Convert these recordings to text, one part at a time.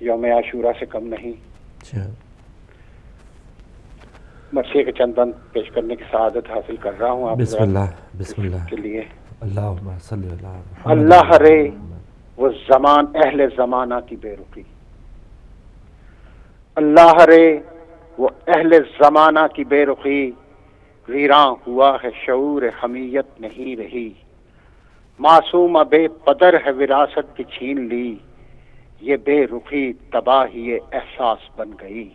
یوم عاشورہ سے کم نہیں. اچھا مرثیے کے چند بند پیش کرنے کی سعادت حاصل کر رہا ہوں آپ بسم اللہ بسم اللہ کے لیے. اللہم صلی اللہ اللہ رے وہ اہل زمانہ کی بے رخی، اللہ رے وہ اہل زمانہ کی بے رخی، ویراں ہوا ہے شعور حمیت نہیں رہی، معصوم بے پدر ہے وراثت کی چھین لی، یہ بے رخی تباہی احساس بن گئی.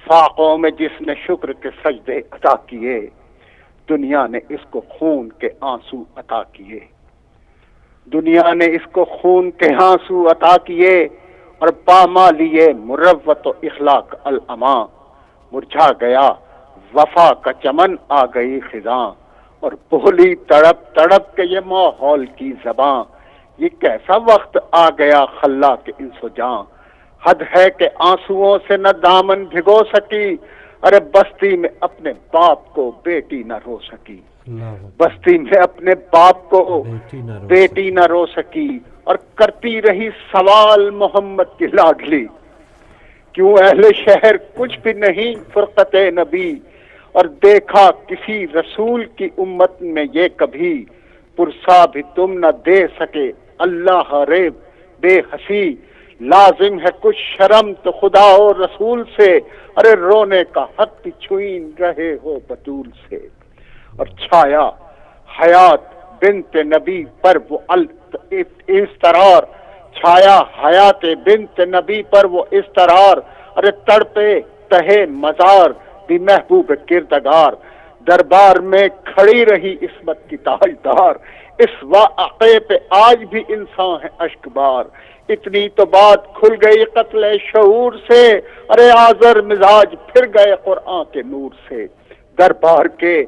فاقوں میں جس نے شکر کے سجدے عطا کیے، دنیا نے اس کو خون کے آنسو عطا کیے، دنیا نے اس کو خون کے آنسو عطا کیے، اور پامالیے مروت و اخلاق الاما، مرجھا گیا وفا کا چمن آ گئی خزاں، اور بولی تڑپ تڑپ کے یہ ماحول کی زباں، یہ کیسا وقت آ گیا خلا کے انس و جاں، حد ہے کہ آنسوؤں سے نہ دامن بھگو سکی، ارے بستی میں اپنے باپ کو بیٹی نہ رو سکی، بستی میں اپنے باپ کو بیٹی نہ رو سکی، اور کرتی رہی سوال محمد کی لاڈلی، کیوں اہل شہر کچھ بھی نہیں فرقت نبی، اور دیکھا کسی رسول کی امت میں یہ کبھی، پرسا بھی تم نہ دے سکے اللہ رے بے حسی، لازم ہے کچھ شرم تو خدا اور رسول سے، ارے رونے کا حق بھی چھین رہے ہو بطول سے، اور چھایا حیات بنت نبی پر وہ استرار، چھایا حیات بنت نبی پر وہ استرار، ارے تڑپے تہے مزار بھی محبوب کردگار، دربار میں کھڑی رہی عصمت کی تاجدار، اس واقعے پہ آج بھی انسان ہے اشک بار، اتنی تو بات کھل گئی قتل شعور سے، ارے آزر مزاج پھر گئے قرآن کے نور سے، دربار کے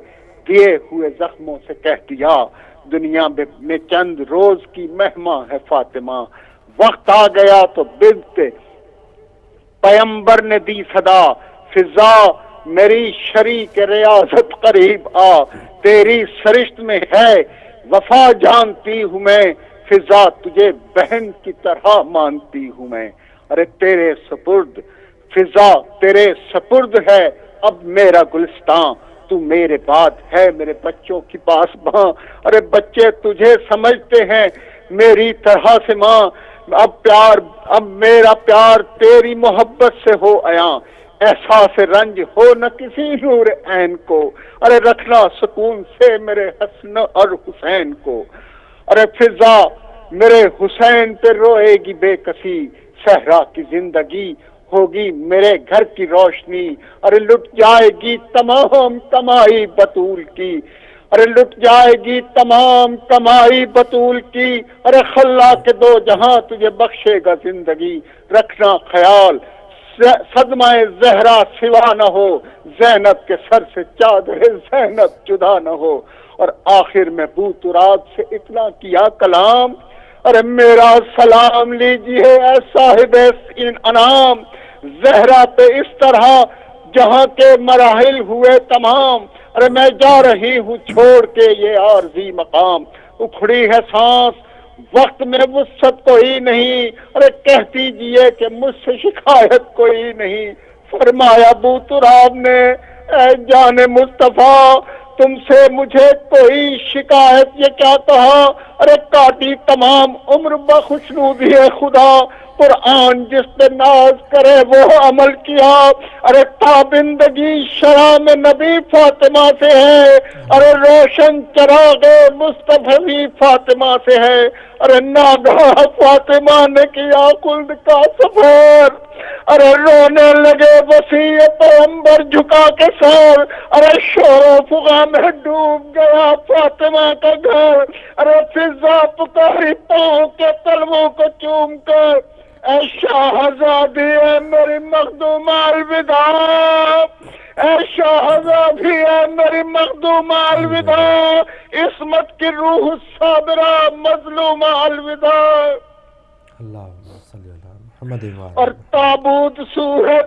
دیے ہوئے زخموں سے کہہ دیا، دنیا میں چند روز کی مہماں ہے فاطمہ، وقت آ گیا تو بنت پیمبر نے دی صدا، فضا میری شریک ریاضت قریب آ، تیری سرشت میں ہے وفا جانتی ہوں میں، فضا تجھے بہن کی طرح مانتی ہوں میں، ارے تیرے سپرد فضا تیرے سپرد ہے اب میرا گلستان، تو میرے بعد ہے میرے بچوں کی پاسباں، ارے بچے تجھے سمجھتے ہیں میری طرح سے ماں، اب میرا پیار تیری محبت سے ہو آیا، احساس رنج ہو نہ کسی نور عین کو، ارے رکھنا سکون سے میرے حسن اور حسین کو، ارے فضا میرے حسین پہ روئے گی بے کسی، صحرا کی زندگی ہوگی میرے گھر کی روشنی، ارے لٹ جائے گی تمام کمائی بطول کی، ارے لٹ جائے گی تمام کمائی بطول کی، ارے خلا کے دو جہاں تجھے بخشے گا زندگی، رکھنا خیال صدمہ زہرا سوا نہ ہو، زینب کے سر سے چادر زینب جدا نہ ہو، اور آخر میں بو تراب سے اتنا کیا کلام، ارے میرا سلام لیجئے اے صاحب انعام، زہرا پہ اس طرح جہاں کے مراحل ہوئے تمام، ارے میں جا رہی ہوں چھوڑ کے یہ عارضی مقام، اکھڑی ہے سانس وقت میں وسعت کوئی نہیں، ارے کہہ دیجئے کہ مجھ سے شکایت کوئی نہیں، فرمایا بو تراب نے اے جان مصطفیٰ تم سے مجھے کوئی شکایت یہ کیا کہا، ارے کاٹی تمام عمر بخشنودی خدا، قرآن جس پہ ناز کرے وہ عمل کیا، ارے تابندگی شرع میں نبی فاطمہ سے ہے، ارے روشن چراغ مصطفی فاطمہ سے ہے، ارے ناگہاں فاطمہ نے کیا خلد کا سفر، ارے رونے لگے وسیع پیغمبر جھکا کے سر، ارے شور و فغاں میں ڈوب گیا فاطمہ کا گھر، ارے فضا پکاری پاؤں کے تلووں کو چوم کر، اے شاہزادی اے میری مخدوم الوداع، اے شاہزادی اے میری مخدوم الوداع، عصمت کی روح صابرہ مظلومہ الوداع، اور تابوت سوئے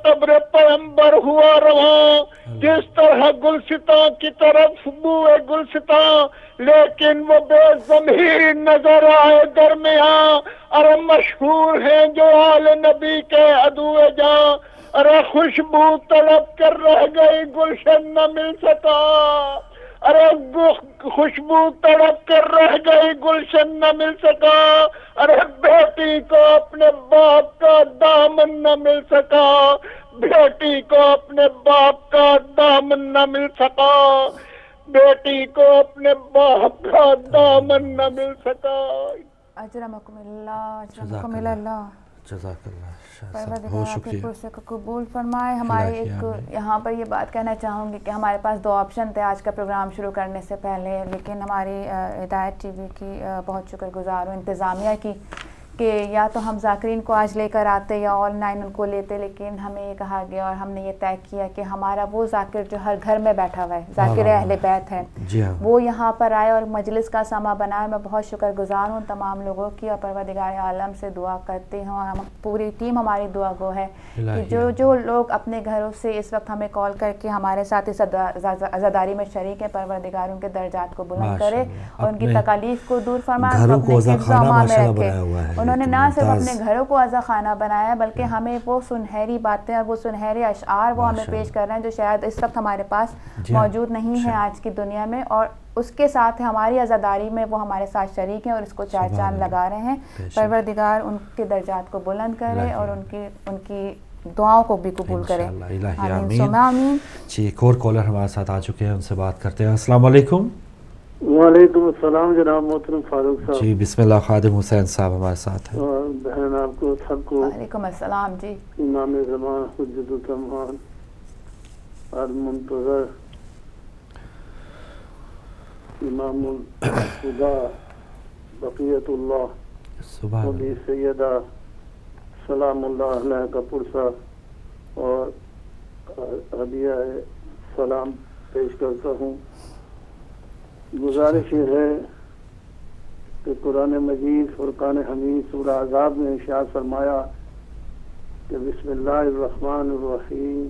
قبر پیغمبر ہوا رواں، جس طرح گلستاں کی طرف بوئے گلستاں لیکن وہ بے ضمیر نظر آئے درمیاں. ارے مشہور ہیں جو آل نبی کے عدو جاں. ارے خوشبو تڑپ کر رہ گئی گلشن نہ مل سکا. ارے خوشبو تڑپ کر رہ گئی گلشن نہ مل سکا. ارے بیٹی کو اپنے باپ کا دامن نہ مل سکا. بیٹی کو اپنے باپ کا دامن نہ مل سکا. بیٹی کو اپنے باپ کا دامن نہ مل سکا. اجرمکم اللہ اجرمکم اللہ. جزاک اللہ. پروردگار آپ کے پرسے کو قبول فرمائے. ہمارے ایک یہاں پر یہ بات کہنا چاہوں گی کہ ہمارے پاس 2 آپشن تھے آج کا پروگرام شروع کرنے سے پہلے، لیکن ہماری ہدایت ٹی وی کی بہت شکر گزار ہوں انتظامیہ کی کہ یا تو ہم ذاکرین کو آج لے کر آتے یا آل 9 ان کو لیتے، لیکن ہمیں یہ کہا گیا اور ہم نے یہ طے کیا کہ ہمارا وہ ذاکر جو ہر گھر میں بیٹھا ہوا ہے، ذاکر اہل بیت ہے، وہ یہاں پر آئے اور مجلس کا سما بنائے. میں بہت شکر گزار ہوں تمام لوگوں کی اور پروردگار عالم سے دعا کرتی ہوں اور پوری ٹیم ہماری دعا گو ہے کہ جو لوگ اپنے گھروں سے اس وقت ہمیں کال کر کے ہمارے ساتھ اس عزاداری میں شریک ہیں، پروردگار ان کے درجات کو بلند کرے اور ان کی تکالیف کو دور فرمائے، اپنے حفظ و امان میں رکھے. انہوں نے نہ صرف اپنے گھروں کو عزا خانہ بنایا بلکہ ہمیں وہ سنہری باتیں اور وہ سنہرے اشعار وہ ہمیں پیش کر رہے ہیں جو شاید اس وقت ہمارے پاس موجود نہیں ہیں آج کی دنیا میں، اور اس کے ساتھ ہماری عزاداری میں وہ ہمارے ساتھ شریک ہیں اور اس کو 4 چاند لگا رہے ہیں. پروردگار ان کے درجات کو بلند کرے اور ان کی دعاؤں کو بھی قبول کرے. آمین. جی ایک اور کالر ہمارے ساتھ آ چکے ہیں، ان سے بات کرتے ہیں. السلام علیکم. وعلیکم السلام جناب محترم فاروق صاحب. جی بسم اللہ. خادم حسین صاحب ہمارے ساتھ ہیں. بہن آپ کو سب کو وعلیکم السلام. جی امام زمان حجت الزمان المنتظر امام الخدا بقیت اللہ نبی سیدہ سلام اللہ علیہ کا پرسہ اور ہدیہ سلام پیش کرتا ہوں. گزارش یہ ہے کہ قرآن مجید فرقان حمید سورہ احزاب میں ارشاد فرمایا کہ بسم اللہ الرحمن الرحیم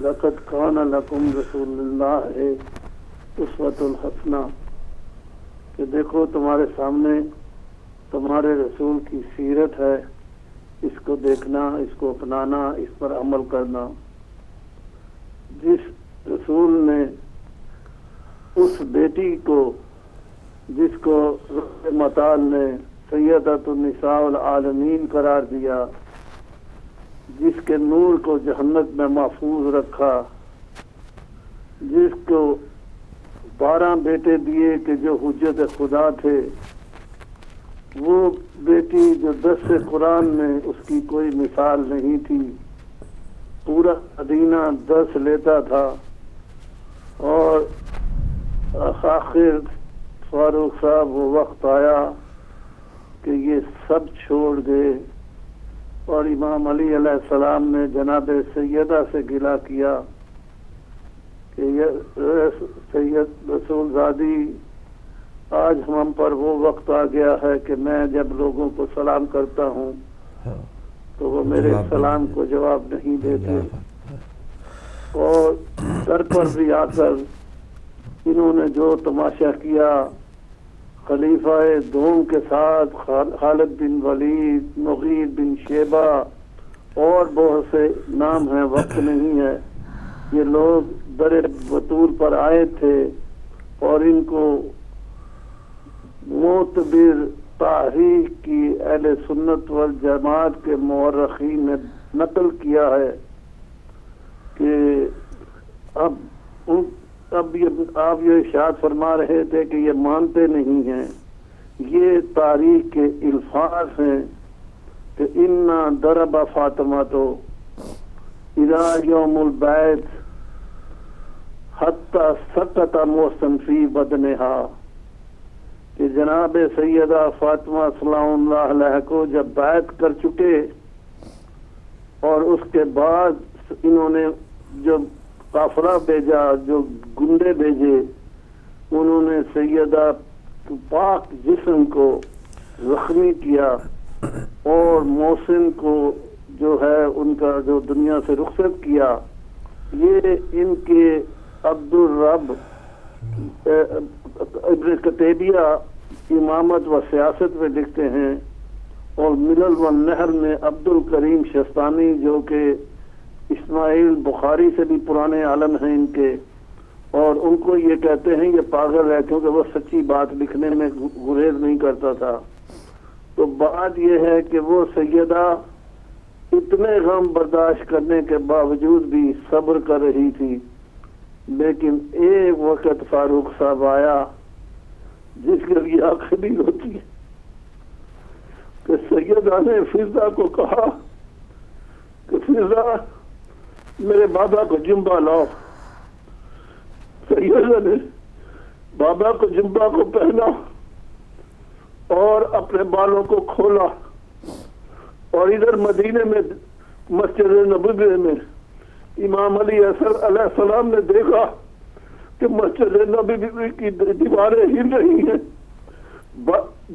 لقد کان لکم رسول اللہ اسوۃ الحسنہ، کہ دیکھو تمہارے سامنے تمہارے رسول کی سیرت ہے، اس کو دیکھنا، اس کو اپنانا، اس پر عمل کرنا. جس رسول نے اس بیٹی کو جس کو رب مطال نے سیدۃ النساء العالمین قرار دیا، جس کے نور کو جہنت میں محفوظ رکھا، جس کو 12 بیٹے دیے کہ جو حجت خدا تھے، وہ بیٹی جو 10 قرآن میں اس کی کوئی مثال نہیں تھی. پورا مدینہ 10 لیتا تھا اور آخر فاروق صاحب وہ وقت آیا کہ یہ سب چھوڑ گئے اور امام علی علیہ السلام نے جناب سیدہ سے گلہ کیا کہ سید رسول زادی آج ہم پر وہ وقت آ گیا ہے کہ میں جب لوگوں کو سلام کرتا ہوں تو وہ میرے سلام کو جواب نہیں دیتے، اور در پر بھی آ کر انہوں نے جو تماشا کیا خلیفہ دوم کے ساتھ خالد بن ولید، مغیر بن شیبہ اور بہت سے نام ہیں، وقت نہیں ہے. یہ لوگ در بطور پر آئے تھے اور ان کو معتبر تاریخ کی اہل سنت والجماعت کے مورخین نے نقل کیا ہے کہ اب آپ یہ ارشاد فرما رہے تھے کہ یہ مانتے نہیں ہیں. یہ تاریخ کے الفاظ ہیں کہ انا ضرب فاطمہ تو اذا یوم البیت حتی سقط محسن فی بدنہا، کہ جناب سیدہ فاطمہ سلام اللہ علیہ کو جب بیعت کر چکے اور اس کے بعد انہوں نے جو قافلہ بھیجا، جو گنڈے بھیجے، انہوں نے سیدہ پاک جسم کو زخمی کیا اور محسن کو جو ہے ان کا جو دنیا سے رخصت کیا، یہ ان کے عبدالرب ابن قتیبیہ امامت و سیاست میں لکھتے ہیں، اور ملل و نہر میں عبد الکریم شستانی جو کہ اسماعیل بخاری سے بھی پرانے عالم ہیں ان کے، اور ان کو یہ کہتے ہیں یہ پاگل ہے کیونکہ وہ سچی بات لکھنے میں گریز نہیں کرتا تھا۔ تو بات یہ ہے کہ وہ سیدہ اتنے غم برداشت کرنے کے باوجود بھی صبر کر رہی تھی، لیکن ایک وقت فاروق صاحب آیا جس کے لیے آخری ہوتی ہے کہ سیدہ نے فضا کو کہا کہ فضا میرے بابا کو جمبہ لاؤ۔ سیدہ نے بابا کو جمبہ کو پہنا اور اپنے بالوں کو کھولا، اور ادھر مدینے میں مسجد نبوی میں امام علی علیہ السلام نے دیکھا کہ مسجد نبوی کی دیواریں ہل رہی ہیں۔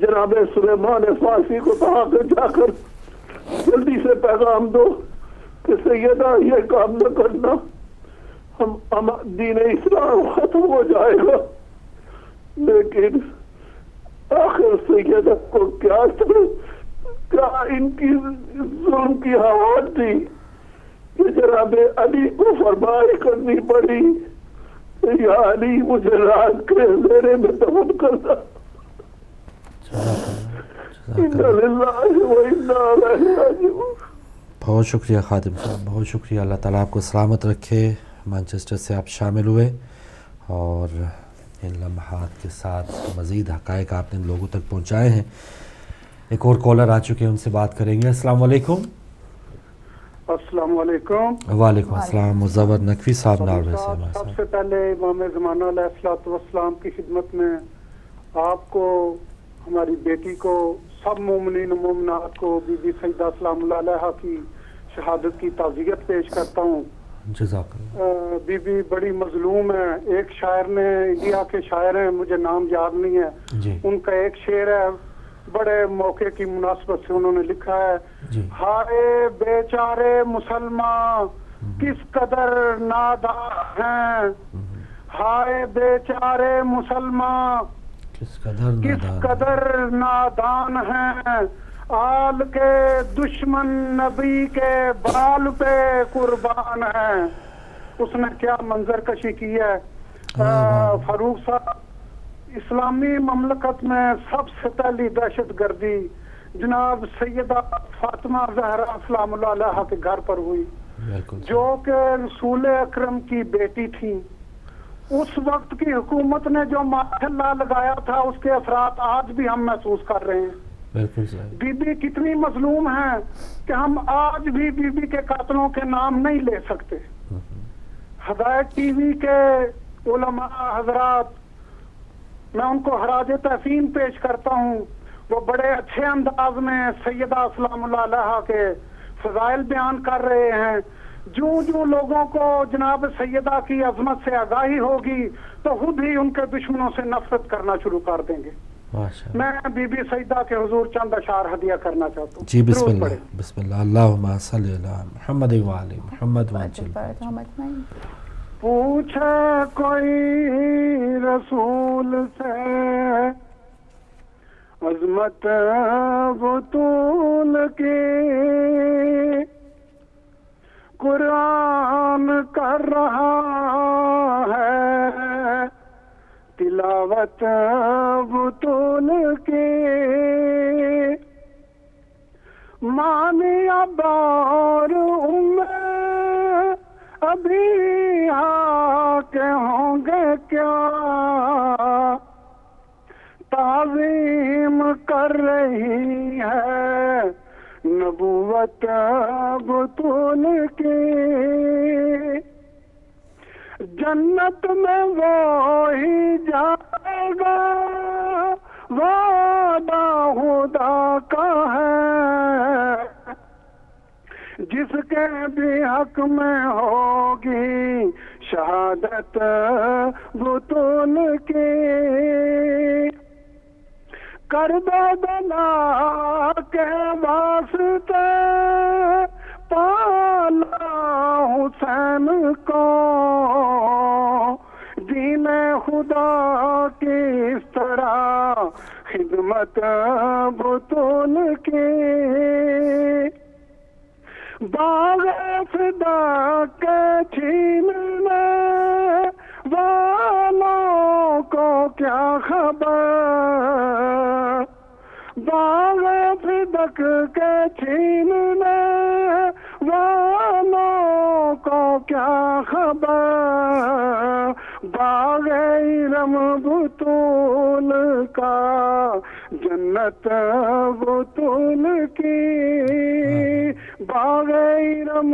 جناب سلیمان فارسی کو کہا کہ جا کر جلدی سے پیغام دو کہ سیدہ یہ کام نہ کرنا، ہم دین اسلام ختم ہو جائے گا۔ لیکن آخر سیدہ کو کیا ان کی ظلم کی حوالت تھی کہ جناب علی کو فرمائش کرنی پڑی یا علی مجھے رات کے اندھیرے میں دفن کرنا۔ بہت شکریہ خادم صاحب، بہت شکریہ۔ اللہ تعالیٰ آپ کو سلامت رکھے۔ مانچسٹر سے آپ شامل ہوئے اور ان لمحات کے ساتھ مزید حقائق آپ نے لوگوں تک پہنچائے ہیں۔ ایک اور کالر آ چکے ہیں، ان سے بات کریں گے۔ السلام علیکم۔ السلام علیکم۔ وعلیکم السلام۔ مزور نقوی صاحب ناروے سے۔ سب سے پہلے امام زمانہ علیہ الصلوۃ والسلام کی خدمت میں آپ کو، ہماری بیٹی کو، سب مومنین و مومنات کو بی بی سیدہ سلام اللہ علیہا کی شہادت کی تعزیت پیش کرتا ہوں۔ جزاک اللہ۔ بی بی بڑی مظلوم ہے۔ ایک شاعر نے، انڈیا کے شاعر ہیں، مجھے نام یاد نہیں ہے، جی ان کا ایک شعر ہے، بڑے موقع کی مناسبت سے انہوں نے لکھا ہے، جی ہائے بیچارے مسلمان کس قدر نادان ہیں، ہائے بیچارے مسلمان کس قدر نادان ہیں، آل کے دشمن نبی کے بال پہ قربان ہیں۔ اس نے کیا منظر کشی کی ہے۔ فاروق صاحب، اسلامی مملکت میں سب سے پہلی دہشت گردی جناب سیدہ فاطمہ زہرا سلام اللہ علیہا کے گھر پر ہوئی، جو کہ رسول اکرم کی بیٹی تھی۔ اس وقت کی حکومت نے جو مارشل لا لگایا تھا اس کے اثرات آج بھی ہم محسوس کر رہے ہیں۔ بی بی کتنی مظلوم ہے کہ ہم آج بھی بی بی کے قاتلوں کے نام نہیں لے سکتے۔ ہدایت ٹی وی کے علماء حضرات، میں ان کو خراج تحسین پیش کرتا ہوں، وہ بڑے اچھے انداز میں سیدہ سلام اللہ علیہا کے فضائل بیان کر رہے ہیں۔ جو لوگوں کو جناب سیدہ کی عظمت سے آگاہی ہوگی تو خود ہی ان کے دشمنوں سے نفرت کرنا شروع کر دیں گے۔ میں بی بی سیدہ کے حضور چند اشعار ہدیہ کرنا چاہتا ہوں۔ جی بسم اللہ، بسم اللہ۔ اللہم صلی علی محمد و علی محمد وعجل۔ پوچھے کوئی رسول سے عظمت بطول کی، قرآن کر رہا ہے تلاوت بطول کی، مانی ابار ابھی آ کے ہوں گے کیا، تعظیم کر رہی ہے نبوت بطول کی، جنت میں وہی جائے گا وعدہ خدا کا ہے، جس کے بھی حق میں ہوگی شہادت بطول کی، کربلا کے واسطے پالا حسین کو، خدا کی اس طرح خدمت بطول کی باغ فدا کے چھیننے والوں کو کیا خبر باغ فدق کے چھیننے والوں کو کیا خبر باغ ارم بطول کا جنت بطول کی باغ ارم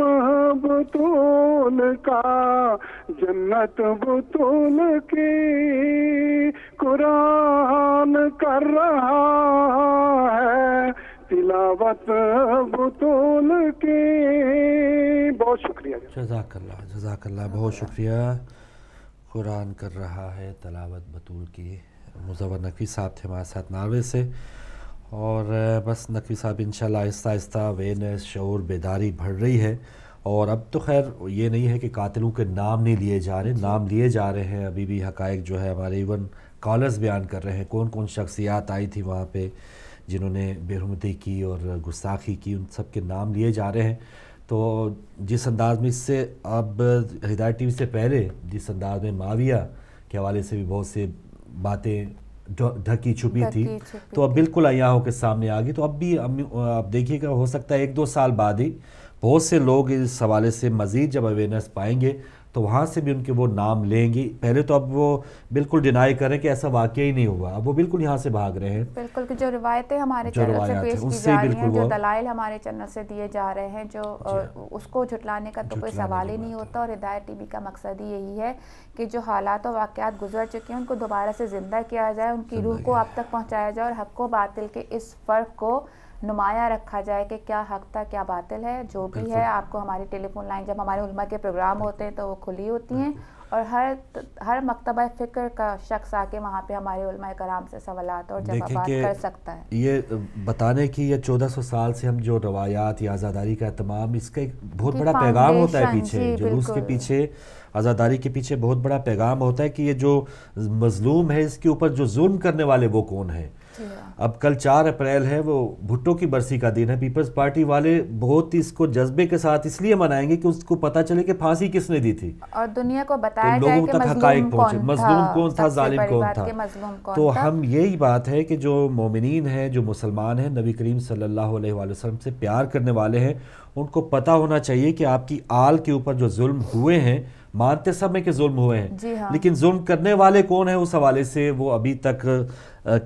بطول کا جنت بطول کی قرآن کر رہا ہے تلاوت بطول کی. بہت شکریہ. جزاک اللہ بہت شکریہ. قرآن کر رہا ہے تلاوت بطول کی. مزور نقوی صاحب تھے ہمارے ساتھ ناروے سے. اور بس نقوی صاحب انشاءاللہ آہستہ آہستہ اویئرنیس شعور بیداری بڑھ رہی ہے. اور اب تو خیر یہ نہیں ہے کہ قاتلوں کے نام نہیں لیے جا رہے, نام لیے جا رہے ہیں. ابھی بھی حقائق جو ہے ہمارے ایون کالرز بیان کر رہے ہیں کون کون شخصیات آئی تھی وہاں پہ جنہوں نے بے حرمتی کی اور گستاخی کی, ان سب کے نام لیے جا رہے ہیں. تو جس انداز میں اس سے اب ہدایت ٹی وی سے پہلے جس انداز میں معاویہ کے حوالے سے بھی بہت سے باتیں ڈھکی چھپی تھی تو اب بالکل عیاں ہو کے سامنے آ گئی. تو اب بھی اب دیکھیے گا ہو سکتا ہے 1-2 سال بعد ہی بہت سے لوگ اس حوالے سے مزید جب اویئرنیس پائیں گے تو وہاں سے بھی ان کے وہ نام لیں گی. پہلے تو اب وہ بالکل ڈینائی کریں کہ ایسا واقعہ ہی نہیں ہوا, اب وہ بالکل یہاں سے بھاگ رہے ہیں. بالکل کہ جو روایتیں ہمارے چینل سے پیش کی جا رہی ہیں, جو دلائل ہمارے چینل سے دیے جا رہے ہیں, جو اس کو جھٹلانے کا تو کوئی سوال ہی نہیں ہوتا. اور ہدایت ٹی وی کا مقصد ہی یہی ہے کہ جو حالات و واقعات گزر چکے ہیں ان کو دوبارہ سے زندہ کیا جائے, ان کی روح کو آپ تک پہنچایا جائے اور حق و باطل کے اس فرق کو نمایاں رکھا جائے کہ کیا حق تھا کیا باطل ہے. جو بھی ہے آپ کو ہماری ٹیلی فون لائن جب ہمارے علماء کے پروگرام ہوتے ہیں تو وہ کھلی ہوتی ہیں اور ہر مکتبہ فکر کا شخص آ کے وہاں پہ ہمارے علماء کرام سے سوالات اور جوابات کر سکتا ہے. یہ بتانے کی یہ 1400 سال سے ہم جو روایات یا عزاداری کا اہتمام, اس کا ایک بہت بڑا پیغام ہوتا ہے پیچھے, جلوس کے پیچھے, عزاداری کے پیچھے بہت بڑا پیغام ہوتا ہے کہ یہ جو مظلوم ہے اس کے اوپر جو ظلم کرنے والے وہ کون ہیں. اب کل 4 اپریل ہے, وہ بھٹو کی برسی کا دن ہے. پیپلز پارٹی والے بہت اس کو جذبے کے ساتھ اس لیے منائیں گے کہ اس کو پتہ چلے کہ پھانسی کس نے دی تھی اور دنیا کو بتایا جائے کہ مظلوم کون تھا, ظالم کون تھا. تو ہم یہی بات ہے کہ جو مومنین ہیں, جو مسلمان ہیں, نبی کریم صلی اللہ علیہ وآلہ وسلم سے پیار کرنے والے ہیں, ان کو پتہ ہونا چاہیے کہ آپ کی آل کے اوپر جو ظلم ہوئے ہیں, مانتے سب میں کہ ظلم ہوئے ہیں, لیکن ظلم کرنے والے کون ہیں اس حوالے سے وہ ابھی تک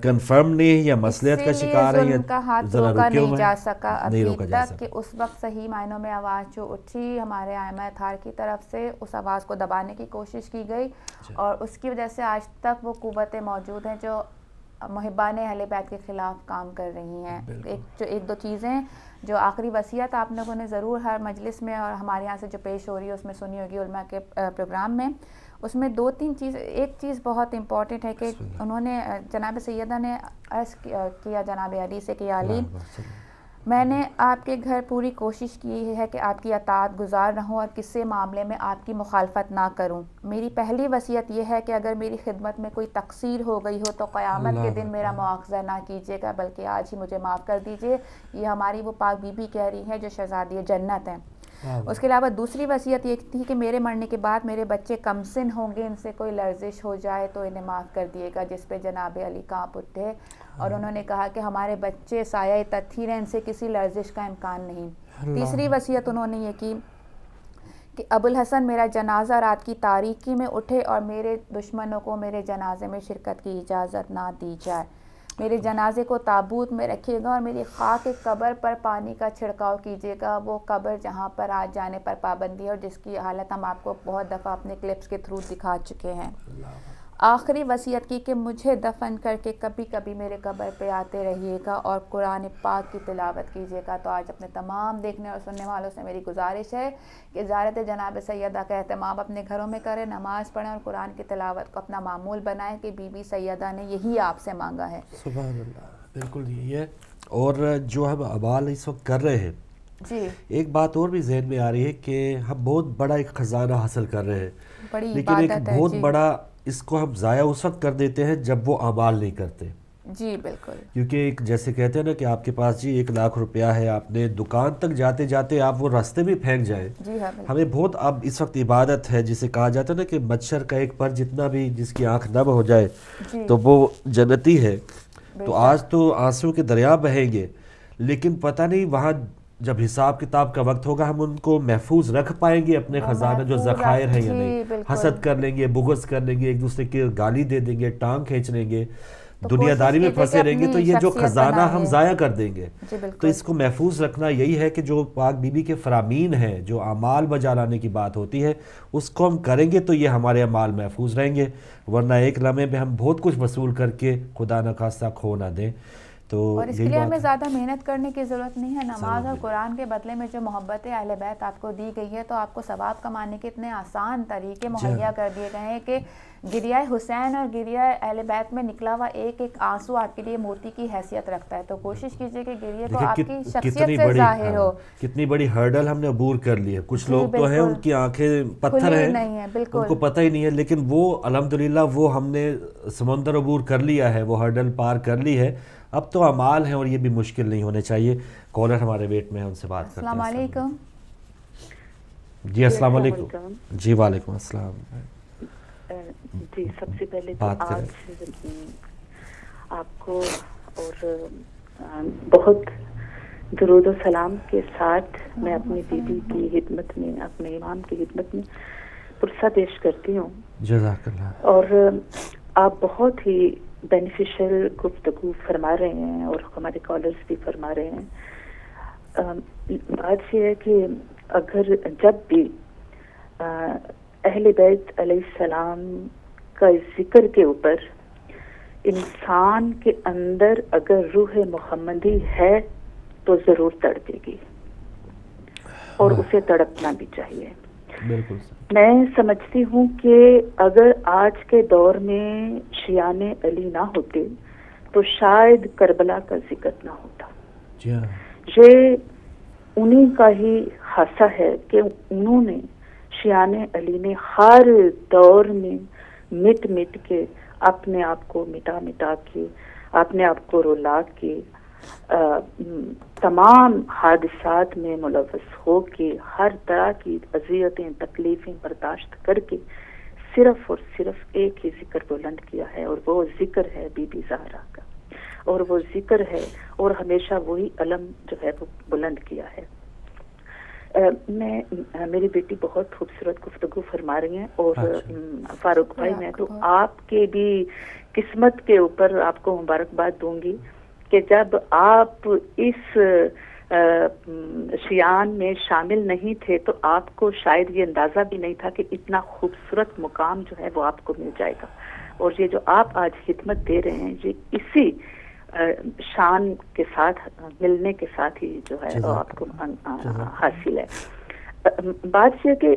کنفرم نہیں ہے یا مصلحت کا شکار ہے یا کا ہاتھ روکا نہیں جا سکا ابھی تک کہ اس وقت صحیح معنوں میں آواز جو اٹھی ہمارے ائمہ اطہار کی طرف سے, اس آواز کو دبانے کی کوشش کی گئی اور اس کی وجہ سے آج تک وہ قوتیں موجود ہیں جو محبان اہل بیت کے خلاف کام کر رہی ہیں. ایک دو چیزیں جو آخری وصیت آپ لوگوں نے ضرور ہر مجلس میں اور ہمارے یہاں سے جو پیش ہو رہی ہے اس میں سنی ہوگی علماء کے پروگرام میں, اس میں 2-3 چیز. ایک چیز بہت امپورٹنٹ ہے کہ انہوں نے جناب سیدہ نے عرض کیا جناب علی سے کہ علی میں نے آپ کے گھر پوری کوشش کی ہے کہ آپ کی اطاعت گزار رہوں اور کسی معاملے میں آپ کی مخالفت نہ کروں. میری پہلی وصیت یہ ہے کہ اگر میری خدمت میں کوئی تقصیر ہو گئی ہو تو قیامت کے دن میرا مواخذہ نہ کیجیے گا بلکہ آج ہی مجھے معاف کر دیجیے. یہ ہماری وہ پاک بی بی کہہ رہی ہے جو شہزادی جنت ہیں. اس کے علاوہ دوسری وصیت یہ تھی کہ میرے مرنے کے بعد میرے بچے کمسن ہوں گے, ان سے کوئی لرزش ہو جائے تو انہیں معاف کر دیے گا, جس پہ جناب علی کانپ اٹھے اور انہوں نے کہا کہ ہمارے بچے سایہ تطہیر ہیں, ان سے کسی لرزش کا امکان نہیں. تیسری وصیت انہوں نے یہ کی کہ ابو الحسن میرا جنازہ رات کی تاریکی میں اٹھے اور میرے دشمنوں کو میرے جنازے میں شرکت کی اجازت نہ دی جائے. میرے جنازے کو تابوت میں رکھیے گا اور میری خاک قبر پر پانی کا چھڑکاؤ کیجیے گا, وہ قبر جہاں پر آج جانے پر پابندی ہے اور جس کی حالت ہم آپ کو بہت دفعہ اپنے کلپس کے تھرو دکھا چکے ہیں. آخری وصیت کی کہ مجھے دفن کر کے کبھی کبھی میرے قبر پہ آتے رہیے گا اور قرآن پاک کی تلاوت کیجیے گا. تو آج اپنے تمام دیکھنے اور سننے والوں سے میری گزارش ہے کہ زیارت جناب سیدہ کا اہتمام اپنے گھروں میں کریں, نماز پڑھیں اور قرآن کی تلاوت کو اپنا معمول بنائیں کہ بی بی سیدہ نے یہی آپ سے مانگا ہے. سبحان اللہ, بالکل یہی ہے. اور جو ہم اعمال اس وقت کر رہے ہیں, جی ایک بات اور بھی ذہن میں آ رہی ہے کہ ہم بہت بڑا ایک خزانہ حاصل کر رہے ہیں, لیکن ایک بہت بڑا اس کو ہم ضائع اس وقت کر دیتے ہیں جب وہ اعمال نہیں کرتے. جی بالکل. کیونکہ ایک جیسے کہتے ہیں نا کہ آپ کے پاس جی 1 لاکھ روپیہ ہے, آپ نے دکان تک جاتے جاتے آپ وہ راستے بھی پھینک جائیں. جی ہاں ہمیں بہت اب اس وقت عبادت ہے, جسے کہا جاتا ہے نا کہ مچھر کا ایک پر جتنا بھی جس کی آنکھ نم ہو جائے تو وہ جنتی ہے. تو آج تو آنسو کے دریا بہیں گے, لیکن پتہ نہیں وہاں جب حساب کتاب کا وقت ہوگا ہم ان کو محفوظ رکھ پائیں گے اپنے خزانہ جو ذخائر ہیں یا نہیں. حسد کر لیں گے, بغض کر لیں گے, ایک دوسرے کی گالی دے دیں گے, ٹانگ کھینچ لیں گے, دنیا داری میں پھنسے رہیں گے, تو یہ جو خزانہ ہم ضائع کر دیں گے. تو اس کو محفوظ رکھنا یہی ہے کہ جو پاک بی بی کے فرامین ہیں, جو اعمال بجا لانے کی بات ہوتی ہے, اس کو ہم کریں گے تو یہ ہمارے اعمال محفوظ رہیں گے. ورنہ ایک لمحے میں ہم بہت کچھ وصول کر کے خدا نخواستہ کھو نہ دیں. تو اور اس کے لیے ہمیں زیادہ محنت کرنے کی ضرورت نہیں ہے. نماز اور قرآن کے بدلے میں جو محبت اہل بیت آپ کو دی گئی ہے, تو آپ کو ثواب کمانے کے اتنے آسان طریقے مہیا کر دیے گئے ہیں کہ گریہ حسین اور گریہ اہل بیت میں نکلا ہوا ایک ایک آنسو آپ کے لیے موتی کی حیثیت رکھتا ہے. تو کوشش کیجئے کہ گریہ تو آپ کی شخصیت سے ظاہر ہو. کتنی بڑی ہرڈل ہم نے عبور کر لی ہے. کچھ لوگ تو ہیں ان کی آنکھیں پتھر ہیں, ان کو پتہ ہی نہیں ہے, لیکن وہ الحمدللہ وہ ہم نے سمندر عبور کر لیا ہے, وہ ہرڈل پار کر لی ہے. اب تو اعمال ہیں اور یہ بھی مشکل نہیں ہونے چاہیے. کالر ہمارے ویٹ میں ہیں, ان سے بات کرتے ہیں. السلام علیکم. جی السلام علیکم. جی وعلیکم السلام. جی سب سے پہلے تو آج آپ کو اور بہت درود و سلام کے ساتھ میں اپنی بیوی کی خدمت میں, اپنے امام کی خدمت میں پرسہ پیش کرتی ہوں. جزاک اللہ. اور آپ بہت ہی بینیفیشل گفتگو فرما رہے ہیں اور ہمارے کالرز بھی فرما رہے ہیں. بات یہ ہے کہ اگر جب بھی اہل بیت علیہ السلام کا ذکر کے اوپر انسان کے اندر اگر روح محمدی ہے تو ضرور تڑپے گی, اور اسے تڑپنا بھی چاہیے. بالکل. میں سمجھتی ہوں کہ اگر آج کے دور میں شیعان علی نہ ہوتے تو شاید کربلا کا ذکر نہ ہوتا. یہ انہی کا ہی خاصہ ہے کہ انہوں نے شیعان علی نے ہر دور میں مٹ مٹ کے اپنے آپ کو مٹا کے, اپنے آپ کو رلا کے, تمام حادثات میں ملوث ہو کے, ہر طرح کی اذیتیں تکلیفیں برداشت کر کے صرف اور صرف ایک ہی ذکر بلند کیا ہے, اور وہ ذکر ہے بی بی زہرا کا, اور وہ ذکر ہے اور ہمیشہ وہی علم جو ہے وہ بلند کیا ہے. میری بیٹی بہت خوبصورت گفتگو فرما رہی ہیں, اور فاروق بھائی میں تو آپ کے بھی قسمت کے اوپر آپ کو مبارکباد دوں گی کہ جب آپ اس شیعان میں شامل نہیں تھے تو آپ کو شاید یہ اندازہ بھی نہیں تھا کہ اتنا خوبصورت مقام جو ہے وہ آپ کو مل جائے گا. اور یہ جو آپ آج خدمت دے رہے ہیں یہ اسی شان کے ساتھ ملنے کے ساتھ ہی جو ہے وہ آپ کو حاصل ہے. بات یہ کہ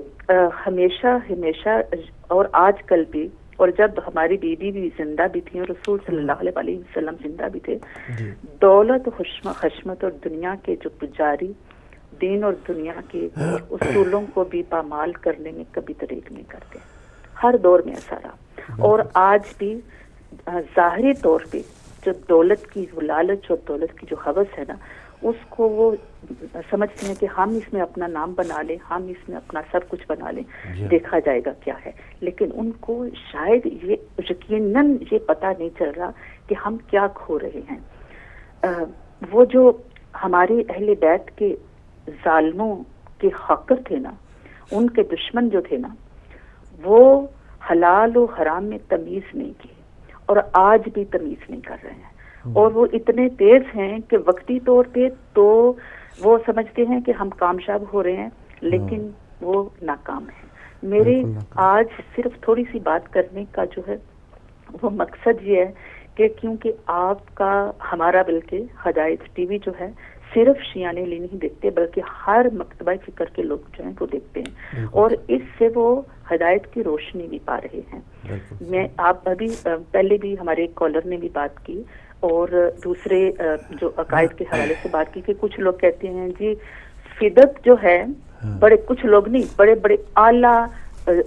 ہمیشہ اور آج کل بھی, اور جب ہماری بیوی بھی زندہ بھی تھی اور رسول صلی اللہ علیہ وسلم زندہ بھی تھے, دولت خشمت اور دنیا کے جو پجاری دین اور دنیا کے اصولوں کو بھی پامال کرنے میں کبھی طریق نہیں کرتے. ہر دور میں ایسا رہا, اور آج بھی ظاہری طور پہ جو دولت کی لالچ اور دولت کی جو حوث ہے نا, اس کو وہ سمجھتے ہیں کہ ہم اس میں اپنا نام بنا لیں, ہم اس میں اپنا سب کچھ بنا لیں, دیکھا جائے گا کیا ہے. لیکن ان کو شاید یہ یقیناً یہ پتہ نہیں چل رہا کہ ہم کیا کھو رہے ہیں. وہ جو ہماری اہل بیت کے ظالموں کے حاقر تھے نا, ان کے دشمن جو تھے نا, وہ حلال و حرام میں تمیز نہیں کی, اور آج بھی تمیز نہیں کر رہے ہیں. اور وہ اتنے تیز ہیں کہ وقتی طور پہ تو وہ سمجھتے ہیں کہ ہم کامیاب ہو رہے ہیں, لیکن وہ ناکام ہیں. میرے آج صرف تھوڑی سی بات کرنے کا جو ہے وہ مقصد یہ ہے کہ کیونکہ آپ کا ہمارا بلکہ ہدایت ٹی وی جو ہے صرف شیعان علی نہیں دیکھتے بلکہ ہر مکتبہ فکر کے لوگ جو ہیں وہ دیکھتے ہیں, اور اس سے وہ ہدایت کی روشنی بھی پا رہے ہیں. میں آپ ابھی پہلے بھی ہمارے ایک کالر نے بھی بات کی اور دوسرے جو عقائد کے حوالے سے بات کی کہ کچھ لوگ کہتے ہیں جی فدق جو ہے, بڑے کچھ لوگ نہیں, بڑے بڑے اعلیٰ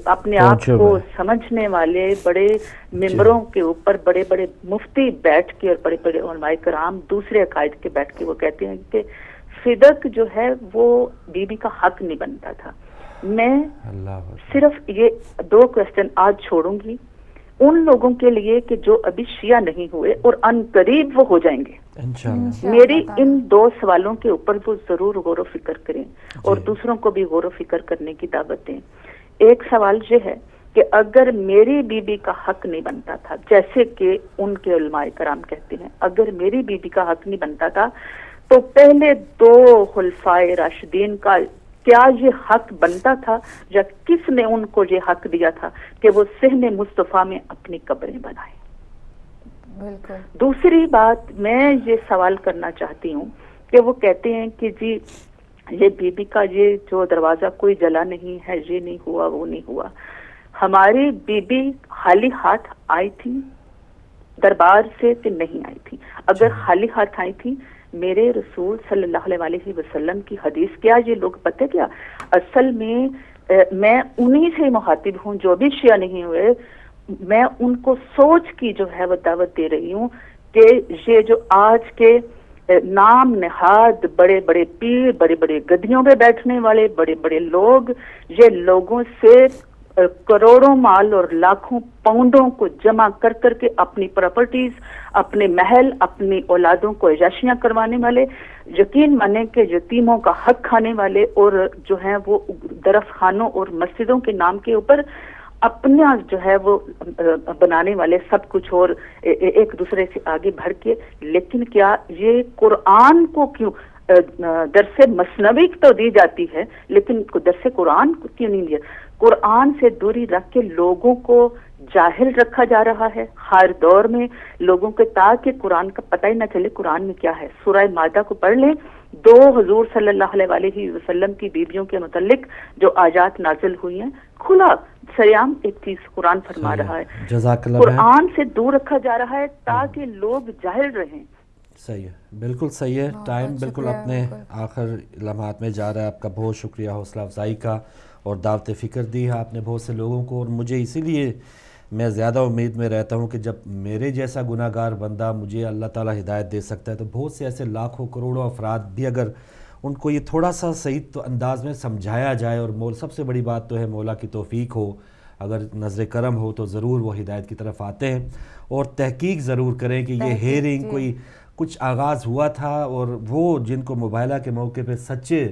اپنے آپ کو سمجھنے والے بڑے ممبروں کے اوپر بڑے بڑے مفتی بیٹھ کے اور بڑے بڑے علماء کرام دوسرے عقائد کے بیٹھ کے وہ کہتے ہیں کہ صدق جو ہے وہ بی بی کا حق نہیں بنتا تھا. میں صرف یہ 2 کوسچن آج چھوڑوں گی ان لوگوں کے لیے کہ جو ابھی شیعہ نہیں ہوئے اور ان قریب وہ ہو جائیں گے. میری ان 2 سوالوں کے اوپر وہ ضرور غور و فکر کریں اور دوسروں کو بھی غور و فکر کرنے کی دعوت دیں. ایک سوال یہ ہے کہ اگر میری بی بی کا حق نہیں بنتا تھا, جیسے کہ ان کے علماء کرام کہتے ہیں, اگر میری بی بی کا حق نہیں بنتا تھا تو پہلے 2 خلفائے راشدین کا کیا یہ حق بنتا تھا, یا کس نے ان کو یہ حق دیا تھا کہ وہ صحن مصطفیٰ میں اپنی قبریں بنائیں؟ بالکل. دوسری بات میں یہ سوال کرنا چاہتی ہوں کہ وہ کہتے ہیں کہ جی یہ بی بی کا یہ جو دروازہ کوئی جلا نہیں ہے, یہ نہیں ہوا, وہ نہیں ہوا. ہماری بی بی خالی ہاتھ آئی تھی دربار سے کہ نہیں آئی تھی؟ اگر خالی ہاتھ آئی تھی, میرے رسول صلی اللہ علیہ وسلم کی حدیث کیا یہ لوگ پتہ کیا اصل میں میں انہی سے مخاطب ہوں جو بھی شیعہ نہیں ہوئے. میں ان کو سوچ کی جو ہے وہ دعوت دے رہی ہوں کہ یہ جو آج کے نام نہاد بڑے بڑے پیر, بڑے بڑے گدیوں پہ بیٹھنے والے بڑے بڑے لوگ, یہ لوگوں سے کروڑوں مال اور لاکھوں پاؤنڈوں کو جمع کر کر کے اپنی پراپرٹیز, اپنے محل, اپنی اولادوں کو عیاشیاں کروانے والے, یقین مانیں کہ یتیموں کا حق کھانے والے, اور جو ہیں وہ درف خانوں اور مسجدوں کے نام کے اوپر اپنا جو ہے وہ بنانے والے سب کچھ, اور ایک دوسرے سے آگے بڑھ کے. لیکن کیا یہ قرآن کو کیوں درس مثنوی تو دی جاتی ہے لیکن درس قرآن کو کیوں نہیں دیا؟ قرآن سے دوری رکھ کے لوگوں کو جاہل رکھا جا رہا ہے ہر دور میں لوگوں کے, تاکہ قرآن کا پتہ ہی نہ چلے قرآن میں کیا ہے. سورہ مائدہ کو پڑھ لیں, 2 حضور صلی اللہ علیہ وسلم کی بیویوں کے متعلق جو آیات نازل ہوئی ہیں, کھلا سریام ایک چیز قرآن فرما رہا ہے. قرآن سے دور رکھا جا رہا ہے تاکہ لوگ جاہل رہیں. صحیح ہے, بالکل صحیح ہے. ٹائم بالکل اپنے آخر لمحات میں جا رہا ہے. آپ کا بہت شکریہ حوصلہ افزائی کا, اور دعوت فکر دی ہے آپ نے بہت سے لوگوں کو. اور مجھے اسی لیے میں زیادہ امید میں رہتا ہوں کہ جب میرے جیسا گناہ گار بندہ مجھے اللہ تعالیٰ ہدایت دے سکتا ہے, تو بہت سے ایسے لاکھوں کروڑوں افراد بھی اگر ان کو یہ تھوڑا سا صحیح تو انداز میں سمجھایا جائے, اور سب سے بڑی بات تو ہے مولا کی توفیق ہو, اگر نظر کرم ہو تو ضرور وہ ہدایت کی طرف آتے ہیں. اور تحقیق ضرور کریں کہ یہ ہیئرنگ کوئی کچھ آغاز ہوا تھا, اور وہ جن کو مباہلہ کے موقع پہ سچے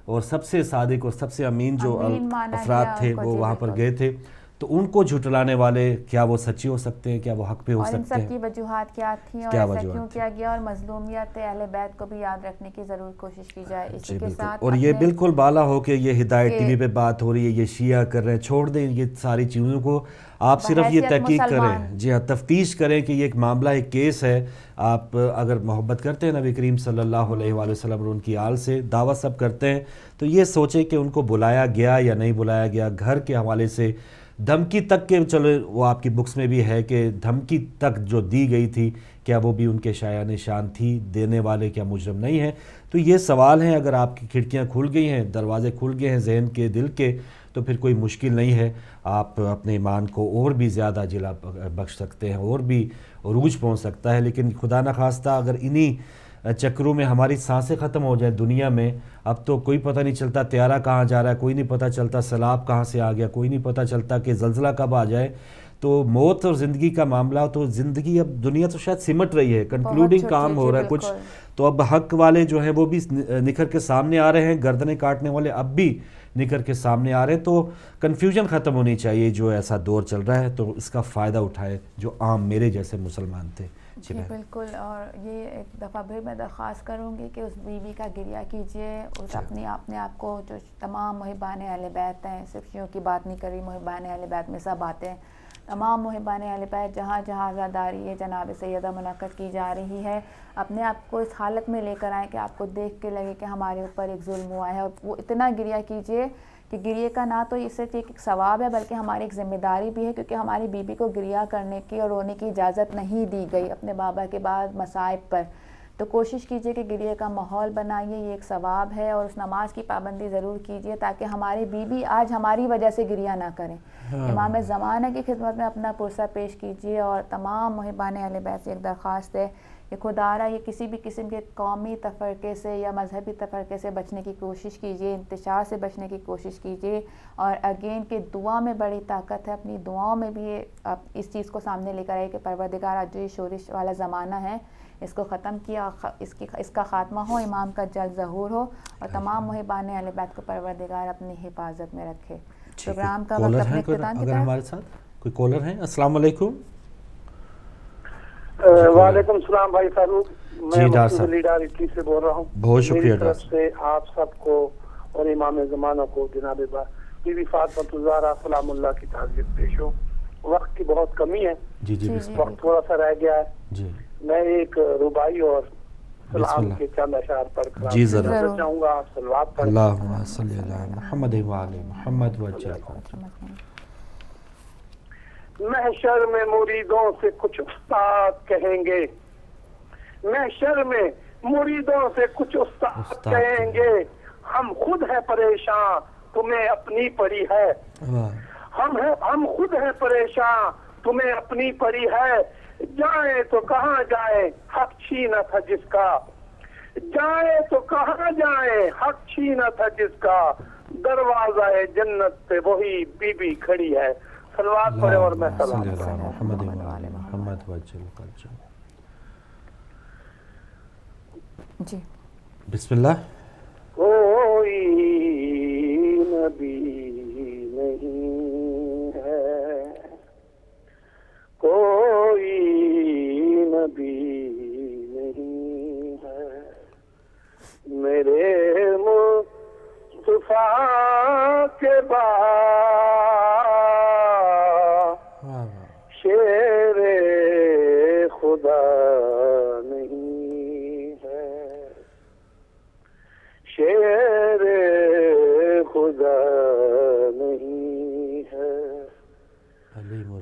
اور سب سے صادق اور سب سے امین جو افراد تھے وہ وہاں پر گئے تھے, تو ان کو جھٹلانے والے کیا وہ سچے ہو سکتے ہیں, کیا وہ حق پہ ہو سکتے ہیں؟ اور ان سب کی وجوہات کیا تھیں اور ایسا کیوں کیا گیا, اور مظلومیت اہل بیت کو بھی یاد رکھنے کی ضرور کوشش کی جائے. اسی کے ساتھ اور یہ بالکل بالا ہو کہ یہ ہدایت ٹی وی پہ بات ہو رہی ہے, یہ شیعہ کر رہے ہیں, چھوڑ دیں یہ ساری چیزوں کو. آپ صرف یہ تحقیق کریں, جی ہاں تفتیش کریں کہ یہ ایک معاملہ ایک کیس ہے. آپ اگر محبت کرتے ہیں نبی کریم صلی اللہ علیہ وآلہ وسلم اور ان کی آل سے, دعوت سب کرتے ہیں, تو یہ سوچیں کہ ان کو بلایا گیا یا نہیں بلایا گیا. گھر کے حوالے سے دھمکی تک کے, چلو وہ آپ کی بکس میں بھی ہے کہ دھمکی تک جو دی گئی تھی کیا وہ بھی ان کے شایع نشان تھی, دینے والے کیا مجرم نہیں ہیں؟ تو یہ سوال ہیں. اگر آپ کی کھڑکیاں کھل گئی ہیں, دروازے کھل گئے ہیں ذہن کے, دل کے, تو پھر کوئی مشکل نہیں ہے. آپ اپنے ایمان کو اور بھی زیادہ جلا بخش سکتے ہیں, اور بھی عروج پہنچ سکتا ہے. لیکن خدا نخواستہ اگر انہی چکروں میں ہماری سانسیں ختم ہو جائیں دنیا میں, اب تو کوئی پتہ نہیں چلتا طیارہ کہاں جا رہا ہے, کوئی نہیں پتہ چلتا سیلاب کہاں سے آ گیا, کوئی نہیں پتہ چلتا کہ زلزلہ کب آ جائے. تو موت اور زندگی کا معاملہ, تو زندگی اب دنیا تو شاید سمٹ رہی ہے, کنکلوڈنگ کام ہو رہا ہے کچھ. تو اب حق والے جو ہیں وہ بھی نکھر کے سامنے آ رہے ہیں, گردنیں کاٹنے والے اب بھی نکھر کے سامنے آ رہے ہیں. تو کنفیوژن ختم ہونی چاہیے. جو ایسا دور چل رہا ہے تو اس کا فائدہ اٹھائے جو عام میرے جیسے مسلمان تھے. جی بالکل. اور یہ ایک دفعہ پھر میں درخواست کروں گی کہ اس بیوی کا گریہ کیجیے, اس اپنے آپ کو جو تمام محبان اہل بیت ہیں, صرف شیعوں کی بات نہیں کری, محبان اہل بیت میں سب آتے ہیں, تمام محبان اہل بیت جہاں جہاں عزاداری جناب سیدہ منعقد کی جا رہی ہے, اپنے آپ کو اس حالت میں لے کر آئیں کہ آپ کو دیکھ کے لگے کہ ہمارے اوپر ایک ظلم ہوا ہے, اور وہ اتنا گریہ کیجیے کہ گریے کا نہ تو اس سے ایک ثواب ہے بلکہ ہماری ایک ذمہ داری بھی ہے, کیونکہ ہماری بیوی کو گریہ کرنے کی اور رونے کی اجازت نہیں دی گئی اپنے بابا کے بعد مصائب پر. تو کوشش کیجیے کہ گریے کا ماحول بنائیے، یہ ایک ثواب ہے، اور اس نماز کی پابندی ضرور کیجیے تاکہ ہماری بیوی آج ہماری وجہ سے گریہ نہ کریں۔ امام زمانہ کی خدمت میں اپنا پرسہ پیش کیجیے، اور تمام محبان اہل بیت سے ایک درخواست ہے کہ خدارا یہ کسی بھی قسم کے قومی تفرقے سے یا مذہبی تفرقے سے بچنے کی کوشش کیجیے، انتشار سے بچنے کی کوشش کیجیے، اور اگین کہ دعا میں بڑی طاقت ہے، اپنی دعاؤں میں بھی اس چیز کو سامنے لے کر آئے کہ پروردگار آج جو یہ شورش والا زمانہ ہے اس کو ختم کیا، اس کا خاتمہ ہو، امام کا جلد ظہور ہو، اور تمام محبان اہل بیت کو پروردگار اپنی حفاظت میں رکھے۔ پروگرام کا وقت اپنے اختتام کی اگر ہمارے ساتھ کوئی کالر ہیں۔ السلام علیکم۔ وعلیکم السلام بھائی فاروق، میں ڈاکٹر صاحب لیڈر اٹلی سے بول رہا ہوں۔ بہت شکریہ میری طرف سے آپ سب کو اور امام زمانہ کو جناب بی بی فاطمہ الزہرا سلام اللہ کی تعزیت پیش ہو۔ وقت کی بہت کمی ہے، جی وقت تھوڑا سا رہ گیا ہے، جی میں ایک رباعی اور سلام کے چند اشعار پڑھ کر جی ضرور چاہوں گا، آپ صلوات پڑھیں۔ اللہم صلی علی محمد و علی محمد محشر میں مریدوں سے کچھ استاد کہیں گے، محشر میں مریدوں سے کچھ استاد کہیں گے، ہم خود ہیں پریشان تمہیں اپنی پڑی ہے، ہم خود ہیں پریشان تمہیں اپنی پڑی ہے، جائیں تو کہاں جائیں حق چھینا تھا جس کا، جائیں تو کہاں جائیں حق چھینا تھا جس کا، دروازہ جنت پہ وہی بی بی کھڑی ہے۔ صلوات پڑھے اور میں سلام جی بسم اللہ۔ کوئی نبی نہیں ہے، کوئی نبی نہیں ہے، میرے مصطفیٰ کے بعد شیر خدا نہیں ہے، شیر خدا نہیں ہے،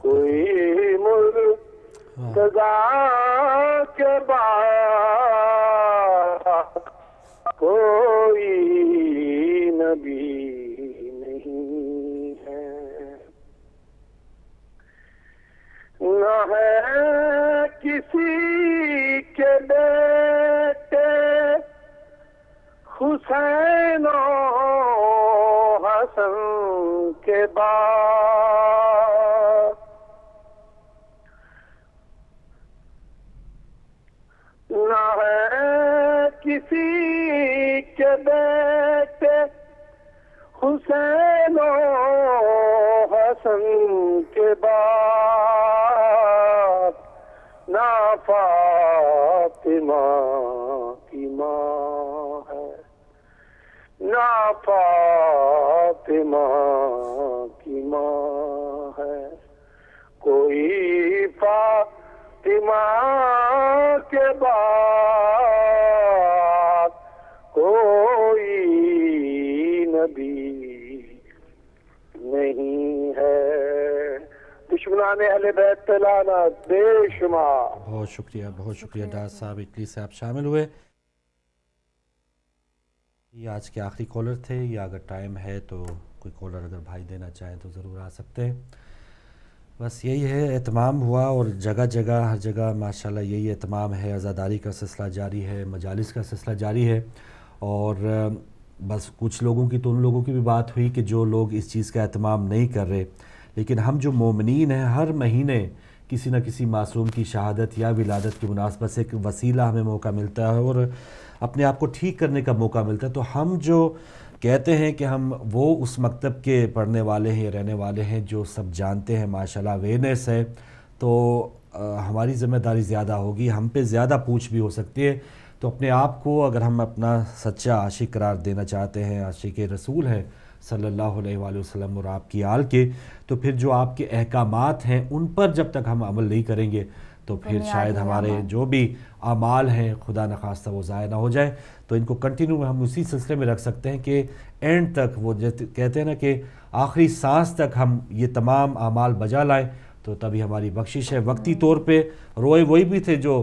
کوئی مرتضیٰ کے بعد کوئی نبی نہیں ہے، نہ ہے کسی کے بیٹے حسین و حسن کے بعد، نہ ہے کسی کے بیٹے حسین و حسن کے بعد، نہ فاطمہ کی ماں ہے، نہ فاطمہ کی ماں ہے، کوئی فاطمہ کے بعد کوئی نبی نہیں ہے، دشمنان اہل بیت لعنت بے شمار۔ بہت شکریہ ڈاکٹر صاحب اٹلی سے آپ شامل ہوئے۔ یہ آج کے آخری کالر تھے، یا اگر ٹائم ہے تو کوئی کالر اگر بھائی دینا چاہیں تو ضرور آ سکتے ہیں۔ بس یہی ہے، اہتمام ہوا، اور جگہ جگہ ہر جگہ ماشاءاللہ یہی اہتمام ہے، عزاداری کا سلسلہ جاری ہے، مجالس کا سلسلہ جاری ہے، اور بس کچھ لوگوں کی تو ان لوگوں کی بھی بات ہوئی کہ جو لوگ اس چیز کا اہتمام نہیں کر رہے، لیکن ہم جو مومنین ہیں ہر مہینے کسی نہ کسی معصوم کی شہادت یا ولادت کی مناسبت سے ایک وسیلہ ہمیں موقع ملتا ہے اور اپنے آپ کو ٹھیک کرنے کا موقع ملتا ہے۔ تو ہم جو کہتے ہیں کہ ہم وہ اس مکتب کے پڑھنے والے ہیں، رہنے والے ہیں، جو سب جانتے ہیں ماشاءاللہ اویئرنیس ہے، تو ہماری ذمہ داری زیادہ ہوگی، ہم پہ زیادہ پوچھ بھی ہو سکتی ہے۔ تو اپنے آپ کو اگر ہم اپنا سچا عاشق قرار دینا چاہتے ہیں، عاشق رسول ہے صلی اللہ علیہ وآلہ وسلم اور آپ کی آل کے، تو پھر جو آپ کے احکامات ہیں ان پر جب تک ہم عمل نہیں کریں گے تو پھر شاید ہمارے جو بھی اعمال ہیں خدا نخواستہ وہ ضائع نہ ہو جائیں۔ تو ان کو کنٹینیو ہم اسی سلسلے میں رکھ سکتے ہیں کہ اینڈ تک، وہ کہتے ہیں نا کہ آخری سانس تک ہم یہ تمام اعمال بجا لائیں، تو تبھی ہماری بخشش ہے۔ وقتی طور پہ روئے وہی بھی تھے جو